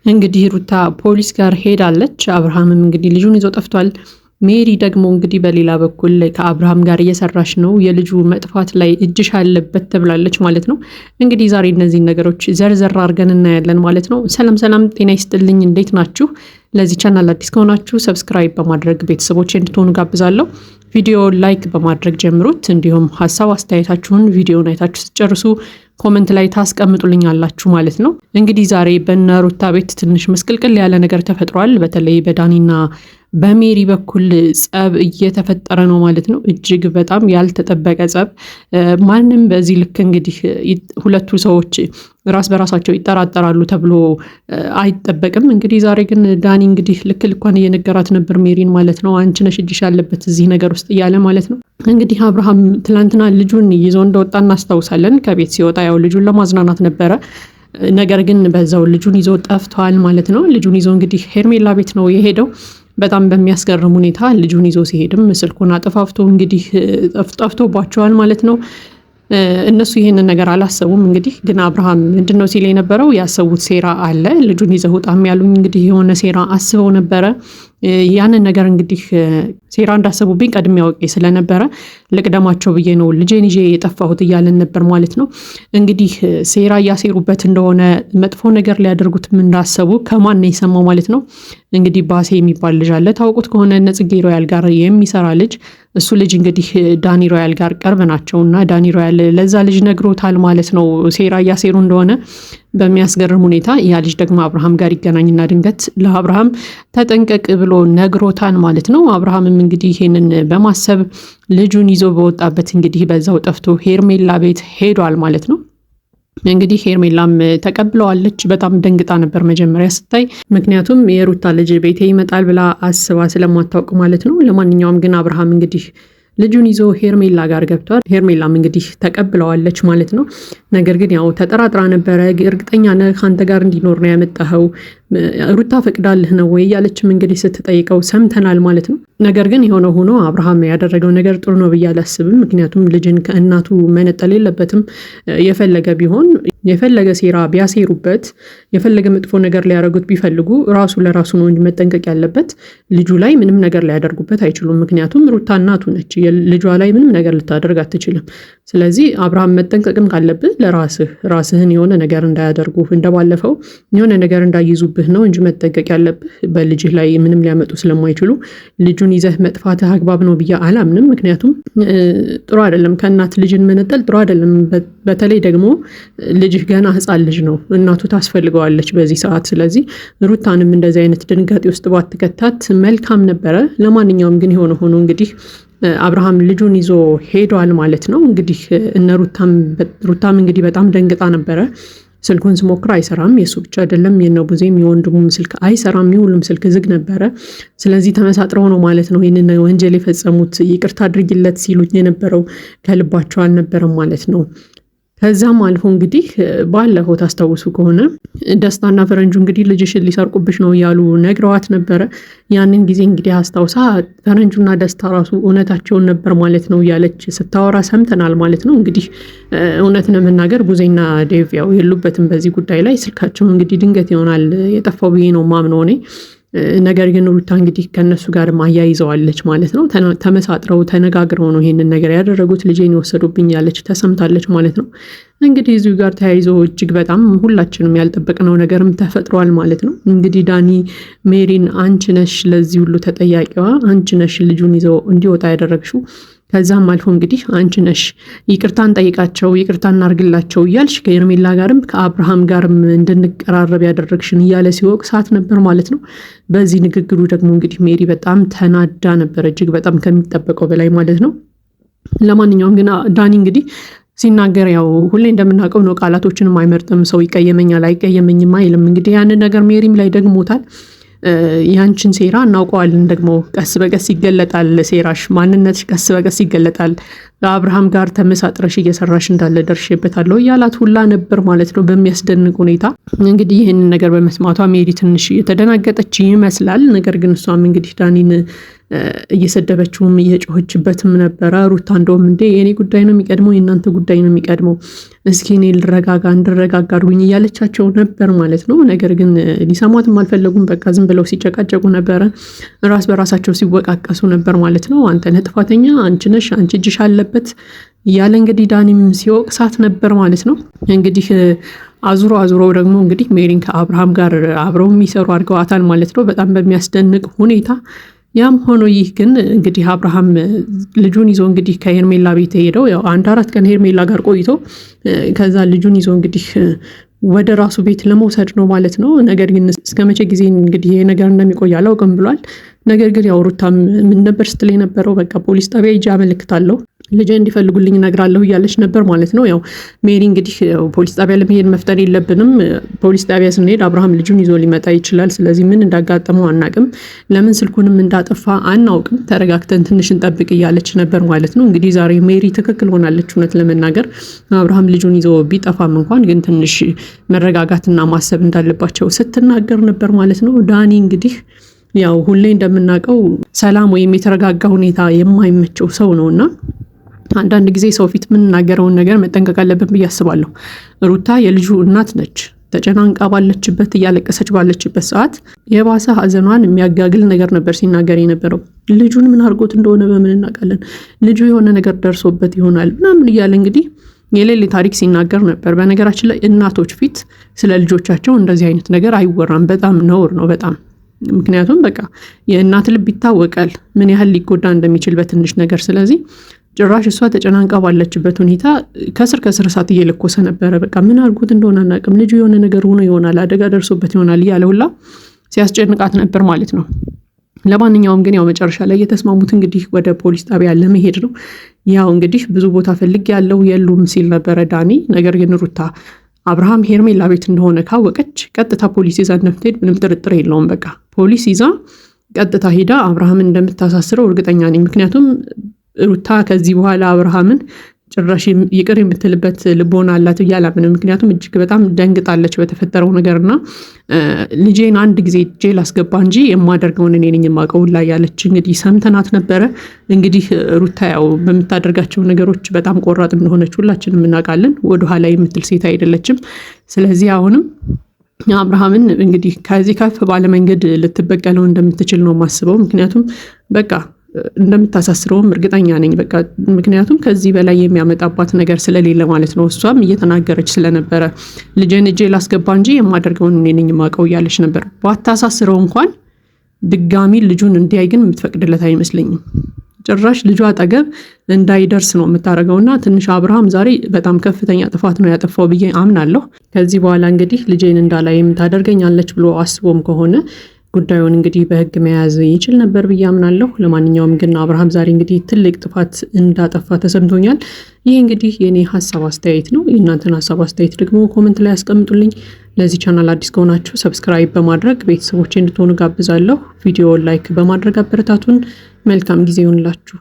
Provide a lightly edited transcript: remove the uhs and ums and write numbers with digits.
እንግዲህ ሩታ ፖሊስ ጋር ሄዳለች። አብርሃምም እንግዲህ ልጁን ይዞ ጠፍቷል። ሜሪ ደግሞ እንግዲህ በሌላ በኩል ከአብርሃም ጋር እየሰራች ነው፣ የልጁ መጥፋት ላይ እጅሽ አለበት ተብላለች ማለት ነው። እንግዲህ ዛሬ እነዚህን ነገሮች ዘርዘር አድርገን እናያለን ማለት ነው። ሰላም ሰላም፣ ጤና ይስጥልኝ። እንዴት ናችሁ? ለዚህ ቻናል አዲስ ከሆናችሁ ሰብስክራይብ በማድረግ ቤተሰቦች እንድትሆኑ ጋብዛለሁ። ቪዲዮ ላይክ በማድረግ ጀምሩት። እንዲሁም ሀሳብ አስተያየታችሁን ቪዲዮን አይታችሁ ስትጨርሱ ኮመንት ላይ ታስቀምጡልኛላችሁ ማለት ነው። እንግዲህ ዛሬ በእነ ሩታ ቤት ትንሽ መስቅልቅል ያለ ነገር ተፈጥሯል። በተለይ በዳኒና በሜሪ በኩል ጸብ እየተፈጠረ ነው ማለት ነው። እጅግ በጣም ያልተጠበቀ ጸብ። ማንም በዚህ ልክ እንግዲህ ሁለቱ ሰዎች ራስ በራሳቸው ይጠራጠራሉ ተብሎ አይጠበቅም። እንግዲህ ዛሬ ግን ዳኒ እንግዲህ ልክ ልኳን እየነገራት ነበር ሜሪን ማለት ነው። አንቺ ነሽ እጅሽ ያለበት እዚህ ነገር ውስጥ እያለ ማለት ነው። እንግዲህ አብርሃም ትላንትና ልጁን ይዞ እንደወጣ እናስታውሳለን። ከቤት ሲወጣ ያው ልጁን ለማዝናናት ነበረ። ነገር ግን በዛው ልጁን ይዞ ጠፍቷል ማለት ነው። ልጁን ይዞ እንግዲህ ሄርሜላ ቤት ነው የሄደው። በጣም በሚያስገርም ሁኔታ ልጁን ይዞ ሲሄድም ስልኩን አጠፋፍቶ እንግዲህ ጠፍቶባቸዋል ማለት ነው። እነሱ ይሄንን ነገር አላሰቡም። እንግዲህ ግን አብርሃም ምንድነው ሲል የነበረው ያሰቡት ሴራ አለ። ልጁን ይዘው ጣም ያሉኝ እንግዲህ የሆነ ሴራ አስበው ነበረ። ያንን ነገር እንግዲህ ሴራ እንዳሰቡብኝ ቀድሜ አውቄ ስለነበረ ልቅደማቸው ብዬ ነው ልጄን ይዤ የጠፋሁት እያለን ነበር ማለት ነው። እንግዲህ ሴራ እያሴሩበት እንደሆነ መጥፎ ነገር ሊያደርጉትም እንዳሰቡ ከማን ነው የሰማው ማለት ነው። እንግዲህ ባሴ የሚባል ልጅ አለ፣ ታውቁት ከሆነ እነ ጽጌ ሮያል ጋር የሚሰራ ልጅ። እሱ ልጅ እንግዲህ ዳኒ ሮያል ጋር ቅርብ ናቸውና ዳኒ ሮያል ለዛ ልጅ ነግሮታል ማለት ነው ሴራ እያሴሩ እንደሆነ። በሚያስገርም ሁኔታ ያ ልጅ ደግሞ አብርሃም ጋር ይገናኝና ድንገት ለአብርሃም ተጠንቀቅ ብሎ ነግሮታል ማለት ነው። አብርሃምም እንግዲህ ይሄንን በማሰብ ልጁን ይዞ በወጣበት እንግዲህ በዛው ጠፍቶ ሄርሜላ ቤት ሄዷል ማለት ነው። እንግዲህ ሄርሜላም ተቀብለዋለች። በጣም ደንግጣ ነበር መጀመሪያ ስታይ፣ ምክንያቱም የሩታ ልጅ ቤቴ ይመጣል ብላ አስባ ስለማታውቅ ማለት ነው። ለማንኛውም ግን አብርሃም እንግዲህ ልጁን ይዞ ሄርሜላ ጋር ገብቷል። ሄርሜላም እንግዲህ ተቀብለዋለች ማለት ነው። ነገር ግን ያው ተጠራጥራ ነበረ። እርግጠኛ ነህ ከአንተ ጋር እንዲኖር ነው ያመጣኸው? ሩታ ፈቅዳልህ ነው ወይ እያለችም እንግዲህ ስትጠይቀው ሰምተናል ማለት ነው። ነገር ግን የሆነ ሆኖ አብርሃም ያደረገው ነገር ጥሩ ነው ብዬ አላስብም። ምክንያቱም ልጅን ከእናቱ መነጠል የለበትም። የፈለገ ቢሆን የፈለገ ሴራ ቢያሴሩበት የፈለገ መጥፎ ነገር ሊያደርጉት ቢፈልጉ ራሱ ለራሱ ነው እንጂ መጠንቀቅ ያለበት። ልጁ ላይ ምንም ነገር ሊያደርጉበት አይችሉም። ምክንያቱም ሩታ እናቱ ነች። ልጇ ላይ ምንም ነገር ልታደርግ አትችልም። ስለዚህ አብርሃም መጠንቀቅም ካለብህ ራስህን የሆነ ነገር እንዳያደርጉ እንደባለፈው የሆነ ነገር እንዳይዙብህ ነው እንጂ መጠንቀቅ ያለብህ በልጅህ ላይ ምንም ሊያመጡ ስለማይችሉ ልጁን ይዘህ መጥፋትህ አግባብ ነው ብዬ አላምንም። ምክንያቱም ጥሩ አይደለም፣ ከእናት ልጅን መነጠል ጥሩ አይደለም። በተለይ ደግሞ ልጅህ ገና ሕፃን ልጅ ነው፣ እናቱ ታስፈልገዋለች በዚህ ሰዓት። ስለዚህ ሩታንም እንደዚህ አይነት ድንጋጤ ውስጥ ባትከታት መልካም ነበረ። ለማንኛውም ግን የሆነ ሆኖ እንግዲህ አብርሃም ልጁን ይዞ ሄዷል ማለት ነው። እንግዲህ እነ ሩታም እንግዲህ በጣም ደንግጣ ነበረ። ስልኩን ስሞክር አይሰራም። የሱ ብቻ አይደለም የነ ቡዜም የወንድሙም ስልክ አይሰራም። የሁሉም ስልክ ዝግ ነበረ። ስለዚህ ተመሳጥረው ነው ማለት ነው ይህንን ወንጀል የፈጸሙት። ይቅርታ አድርጊለት ሲሉኝ የነበረው ከልባቸው አልነበረም ማለት ነው። ከዛም አልፎ እንግዲህ ባለፈው ታስታውሱ ከሆነ ደስታና ፈረንጁ እንግዲህ ልጅሽን ሊሰርቁብሽ ነው እያሉ ነግረዋት ነበረ። ያንን ጊዜ እንግዲህ አስታውሳ ፈረንጁና ደስታ ራሱ እውነታቸውን ነበር ማለት ነው እያለች ስታወራ ሰምተናል ማለት ነው። እንግዲህ እውነት ለመናገር ቡዜና ዴቭ ያው የሉበትም በዚህ ጉዳይ ላይ። ስልካቸው እንግዲህ ድንገት ይሆናል የጠፋው ብዬ ነው ማምነው እኔ። ነገር ግን ሩታ እንግዲህ ከነሱ ጋር ማያይዘዋለች ማለት ነው። ተመሳጥረው ተነጋግረው ነው ይሄንን ነገር ያደረጉት። ልጄን የወሰዱብኝ ያለች ተሰምታለች ማለት ነው። እንግዲህ እዚሁ ጋር ተያይዞ እጅግ በጣም ሁላችንም ያልጠበቅነው ነገርም ተፈጥሯል ማለት ነው። እንግዲህ ዳኒ ሜሪን አንቺ ነሽ ለዚህ ሁሉ ተጠያቂዋ፣ አንቺ ነሽ ልጁን ይዘው እንዲወጣ ያደረግሽው፣ ከዛም አልፎ እንግዲህ አንቺ ነሽ ይቅርታን ጠይቃቸው፣ ይቅርታ እናርግላቸው እያልሽ ከሄርሜላ ጋርም ከአብርሃም ጋርም እንድንቀራረብ ያደረግሽን እያለ ሲወቅሳት ነበር ማለት ነው። በዚህ ንግግሩ ደግሞ እንግዲህ ሜሪ በጣም ተናዳ ነበር፣ እጅግ በጣም ከሚጠበቀው በላይ ማለት ነው። ለማንኛውም ግን ዳኒ እንግዲህ ሲናገር ያው ሁሌ እንደምናውቀው ነው፣ ቃላቶችንም አይመርጥም። ሰው ይቀየመኛል አይቀየመኝም አይልም። እንግዲህ ያንን ነገር ሜሪም ላይ ደግሞታል። ያንቺን ሴራ እናውቀዋለን፣ ደግሞ ቀስ በቀስ ይገለጣል፣ ሴራሽ ማንነትሽ ቀስ በቀስ ይገለጣል። አብርሃም ጋር ተመሳጥረሽ እየሰራሽ እንዳለ ደርሼበታለሁ እያላት ሁላ ነበር ማለት ነው በሚያስደንቅ ሁኔታ። እንግዲህ ይህንን ነገር በመስማቷ ሜሪ ትንሽ የተደናገጠች ይመስላል። ነገር ግን እሷም እንግዲህ ዳኒን እየሰደበችውም እየጮኸችበትም ነበረ። ሩታ እንደውም እንዴ የኔ ጉዳይ ነው የሚቀድመው የእናንተ ጉዳይ ነው የሚቀድመው፣ እስኪ እኔ ልረጋጋ እንድረጋጋ አድርጉኝ እያለቻቸው ነበር ማለት ነው። ነገር ግን ሊሰሟትም አልፈለጉም። በቃ ዝም ብለው ሲጨቃጨቁ ነበረ፣ ራስ በራሳቸው ሲወቃቀሱ ነበር ማለት ነው። አንተ ነህ ጥፋተኛ፣ አንቺ ነሽ፣ አንቺ እጅሽ አለበት እያለ እንግዲህ ዳኒም ሲወቅሳት ነበር ማለት ነው። እንግዲህ አዙሮ ደግሞ እንግዲህ ሜሪን ከአብርሃም ጋር አብረው የሚሰሩ አድርገዋታል ማለት ነው በጣም በሚያስደንቅ ሁኔታ። ያም ሆኖ ይህ ግን እንግዲህ አብርሃም ልጁን ይዞ እንግዲህ ከሄርሜላ ቤት ሄደው ያው 1-4 ቀን ሄርሜላ ጋር ቆይቶ ከዛ ልጁን ይዞ እንግዲህ ወደ ራሱ ቤት ለመውሰድ ነው ማለት ነው። ነገር ግን እስከ መቼ ጊዜ እንግዲህ ይሄ ነገር እንደሚቆይ አላውቅም ብሏል። ነገር ግን ያው ሩታም ምን ነበር ስትል የነበረው በቃ ፖሊስ ጣቢያ ሂጅ አመልክታለሁ ልጄ እንዲፈልጉልኝ እነግራለሁ እያለች ነበር ማለት ነው። ያው ሜሪ እንግዲህ ፖሊስ ጣቢያ ለመሄድ መፍጠን የለብንም፣ ፖሊስ ጣቢያ ስንሄድ አብርሃም ልጁን ይዞ ሊመጣ ይችላል፣ ስለዚህ ምን እንዳጋጠመው አናቅም፣ ለምን ስልኩንም እንዳጠፋ አናውቅም፣ ተረጋግተን ትንሽ እንጠብቅ እያለች ነበር ማለት ነው። እንግዲህ ዛሬ ሜሪ ትክክል ሆናለች። እውነት ለመናገር አብርሃም ልጁን ይዞ ቢጠፋም እንኳን ግን ትንሽ መረጋጋትና ማሰብ እንዳለባቸው ስትናገር ነበር ማለት ነው። ዳኒ እንግዲህ ያው ሁሌ እንደምናውቀው ሰላም ወይም የተረጋጋ ሁኔታ የማይመቸው ሰው ነውና አንዳንድ ጊዜ ሰው ፊት የምንናገረውን ነገር መጠንቀቅ አለብን ብዬ አስባለሁ። ሩታ የልጁ እናት ነች። ተጨናንቃ ባለችበት እያለቀሰች ባለችበት ሰዓት የባሰ ሀዘኗን የሚያጋግል ነገር ነበር ሲናገር የነበረው። ልጁን ምን አድርጎት እንደሆነ በምን እናውቃለን፣ ልጁ የሆነ ነገር ደርሶበት ይሆናል ምናምን እያለ እንግዲህ የሌለ ታሪክ ሲናገር ነበር። በነገራችን ላይ እናቶች ፊት ስለ ልጆቻቸው እንደዚህ አይነት ነገር አይወራም። በጣም ነውር ነው በጣም። ምክንያቱም በቃ የእናት ልብ ይታወቃል ምን ያህል ሊጎዳ እንደሚችል በትንሽ ነገር። ስለዚህ ጭራሽ እሷ ተጨናንቃ ባለችበት ሁኔታ ከስር እሳት እየለኮሰ ነበረ። በቃ ምን አድርጎት እንደሆነ አናውቅም፣ ልጁ የሆነ ነገር ሆኖ ይሆናል፣ አደጋ ደርሶበት ይሆናል እያለ ሁላ ሲያስጨንቃት ነበር ማለት ነው። ለማንኛውም ግን ያው መጨረሻ ላይ የተስማሙት እንግዲህ ወደ ፖሊስ ጣቢያ ለመሄድ ነው። ያው እንግዲህ ብዙ ቦታ ፈልግ ያለው የሉም ሲል ነበረ ዳኒ። ነገር ግን ሩታ አብርሃም ሄርሜላ ቤት እንደሆነ ካወቀች ቀጥታ ፖሊስ ይዛ እንደምትሄድ ምንም ጥርጥር የለውም። በቃ ፖሊስ ይዛ ቀጥታ ሄዳ አብርሃምን እንደምታሳስረው እርግጠኛ ነኝ። ምክንያቱም ሩታ ከዚህ በኋላ አብርሃምን ጭራሽ ይቅር የምትልበት ልቦና አላት እያላምን። ምክንያቱም እጅግ በጣም ደንግጣለች በተፈጠረው ነገርና ልጄን አንድ ጊዜ እጄ ላስገባ እንጂ የማደርገውን እኔ ነኝ የማውቀው ላይ ያለች እንግዲህ ሰምተናት ነበረ። እንግዲህ ሩታ ያው በምታደርጋቸው ነገሮች በጣም ቆራጥ እንደሆነች ሁላችንም እናውቃለን። ወደኋላ የምትል ሴት አይደለችም። ስለዚህ አሁንም አብርሃምን እንግዲህ ከዚህ ከፍ ባለ መንገድ ልትበቀለው እንደምትችል ነው የማስበው። ምክንያቱም በቃ እንደምታሳስረውም እርግጠኛ ነኝ። በቃ ምክንያቱም ከዚህ በላይ የሚያመጣባት ነገር ስለሌለ ማለት ነው። እሷም እየተናገረች ስለነበረ ልጄን እጄ ላስገባ እንጂ የማደርገውን እኔ ነኝ የማውቀው እያለች ነበር። ባታሳስረው እንኳን ድጋሚ ልጁን እንዲያይ ግን የምትፈቅድለት አይመስለኝም። ጭራሽ ልጇ አጠገብ እንዳይደርስ ነው የምታደርገውና ትንሽ አብርሃም ዛሬ በጣም ከፍተኛ ጥፋት ነው ያጠፋው ብዬ አምናለሁ። ከዚህ በኋላ እንግዲህ ልጄን እንዳላይ የምታደርገኛለች ብሎ አስቦም ከሆነ ጉዳዩን እንግዲህ በሕግ መያዝ ይችል ነበር ብዬ አምናለሁ። ለማንኛውም ግን አብርሃም ዛሬ እንግዲህ ትልቅ ጥፋት እንዳጠፋ ተሰምቶኛል። ይህ እንግዲህ የኔ ሀሳብ አስተያየት ነው። የእናንተን ሀሳብ አስተያየት ደግሞ ኮመንት ላይ ያስቀምጡልኝ። ለዚህ ቻናል አዲስ ከሆናችሁ ሰብስክራይብ በማድረግ ቤተሰቦቼ እንድትሆኑ ጋብዛለሁ። ቪዲዮ ላይክ በማድረግ አበረታቱን። መልካም ጊዜ ይሁንላችሁ።